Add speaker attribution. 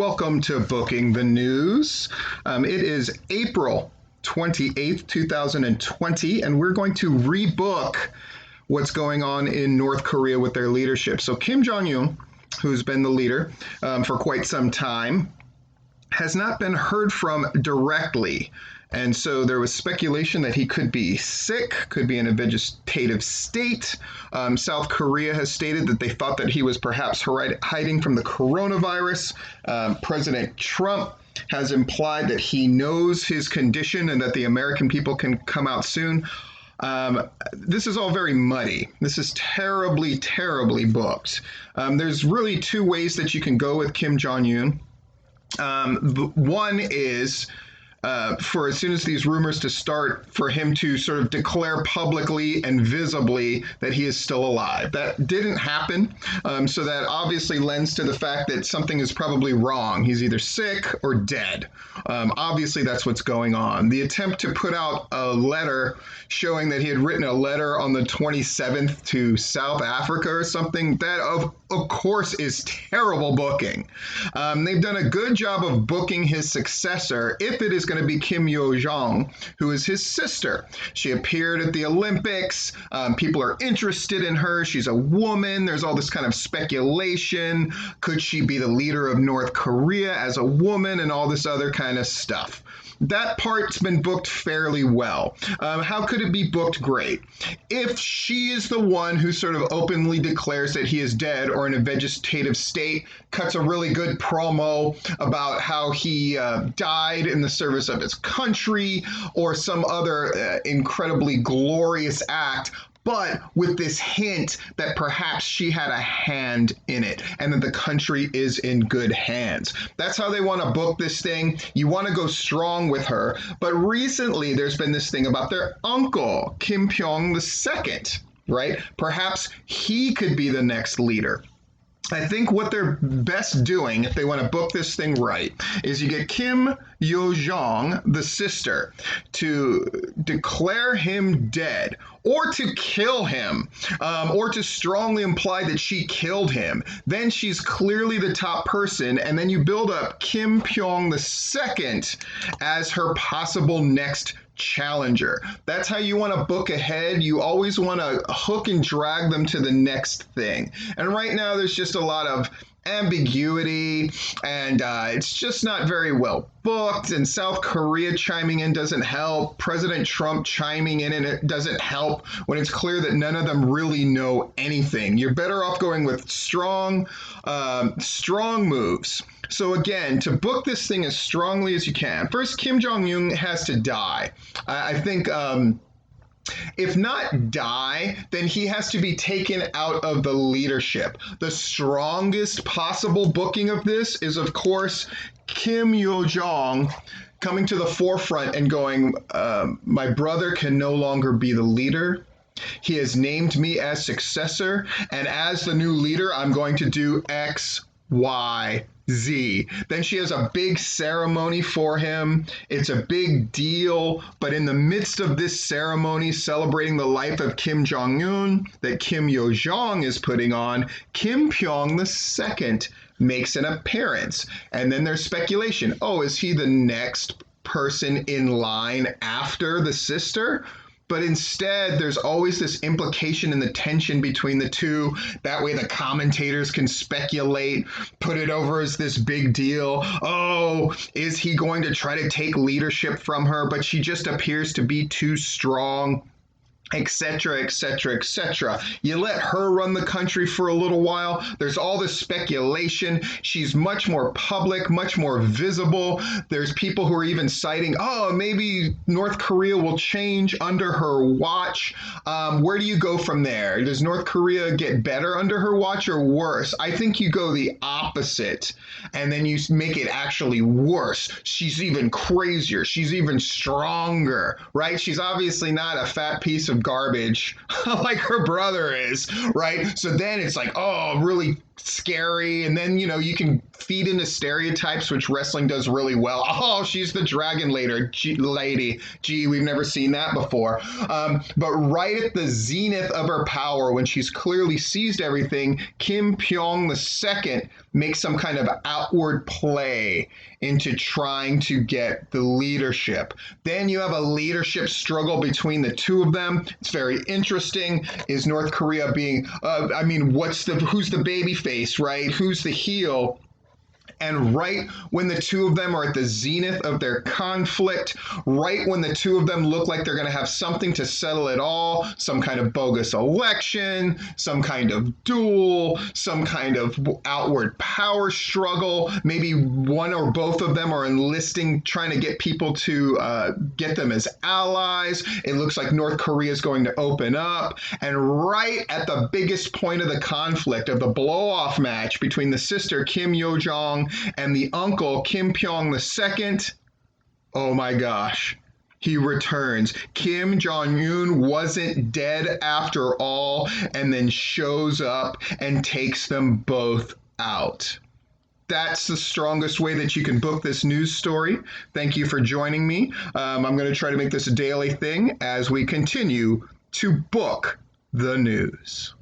Speaker 1: Welcome to Booking the News. It is April 28th, 2020, and we're going to rebook what's going on in North Korea with their leadership. So Kim Jong-un, who's been the leader for quite some time, has not been heard from directly. And so there was speculation that he could be sick, could be in a vegetative state. South Korea has stated that they thought that he was perhaps hiding from the coronavirus. President Trump has implied that he knows his condition and that the American people can come out soon. This is all very muddy. This is terribly, terribly booked. There's really two ways that you can go with Kim Jong-un. One is for as soon as these rumors to start, for him to sort of declare publicly and visibly that he is still alive. That didn't happen, so that obviously lends to the fact that something is probably wrong. He's either sick or dead. Obviously, that's what's going on. The attempt to put out a letter showing that he had written a letter on the 27th to South Africa or something, that of course is terrible booking. They've done a good job of booking his successor, if it is going to be Kim Yo-jong, who is his sister. She appeared at the Olympics. People are interested in her. She's a woman. There's all this kind of speculation. Could she be the leader of North Korea as a woman and all this other kind of stuff? That part's been booked fairly well. How could it be booked great? If she is the one who sort of openly declares that he is dead or in a vegetative state, cuts a really good promo about how he died in the service of his country or some other incredibly glorious act, but with this hint that perhaps she had a hand in it and that the country is in good hands. That's how they want to book this thing. You want to go strong with her. But recently, there's been this thing about their uncle, Kim Pyong II, right? Perhaps he could be the next leader. I think what they're best doing, if they want to book this thing right, is you get Kim Yo-jong, the sister, to declare him dead, or to kill him, or to strongly imply that she killed him. Then she's clearly the top person, and then you build up Kim Pyong II as her possible next challenger. That's how you want to book ahead. You always want to hook and drag them to the next thing. And right now there's just a lot of ambiguity, and it's just not very well booked, and South Korea chiming in doesn't help. President Trump chiming in and it doesn't help when it's clear that none of them really know anything. You're better off going with strong moves. So again, to book this thing as strongly as you can, first, Kim Jong-un has to die. I think if not die, then he has to be taken out of the leadership. The strongest possible booking of this is, of course, Kim Yo-jong coming to the forefront and going, my brother can no longer be the leader. He has named me as successor, and as the new leader, I'm going to do X, Y, Z. Then she has a big ceremony for him. It's a big deal, but in the midst of this ceremony celebrating the life of Kim Jong-un that Kim Yo-jong is putting on, Kim Pyong II makes an appearance. And then there's speculation. Oh, is he the next person in line after the sister? But instead, there's always this implication in the tension between the two. That way the commentators can speculate, put it over as this big deal. Oh, is he going to try to take leadership from her? But she just appears to be too strong, etc., etc., etc. You let her run the country for a little while. There's all this speculation. She's much more public, much more visible. There's people who are even citing, oh, maybe North Korea will change under her watch. Where do you go from there? Does North Korea get better under her watch or worse? I think you go the opposite, and then you make it actually worse. She's even crazier. She's even stronger, right? She's obviously not a fat piece of garbage like her brother is, right? So then it's like, oh, really scary. And then, you can feed into stereotypes, which wrestling does really well. Oh, she's the dragon lady. Gee, we've never seen that before. But right at the zenith of her power, when she's clearly seized everything, Kim Pyong II makes some kind of outward play into trying to get the leadership. Then you have a leadership struggle between the two of them. It's very interesting. Is North Korea being, who's the baby face, right? Who's the heel? And right when the two of them are at the zenith of their conflict, right when the two of them look like they're going to have something to settle it all, some kind of bogus election, some kind of duel, some kind of outward power struggle, maybe one or both of them are enlisting, trying to get people to get them as allies. It looks like North Korea is going to open up. And right at the biggest point of the conflict, of the blow-off match between the sister Kim Yo-jong and the uncle Kim Pyong II, oh my gosh, he returns. Kim Jong-un wasn't dead after all, and then shows up and takes them both out. That's the strongest way that you can book this news story. Thank you for joining me. I'm going to try to make this a daily thing as we continue to book the news.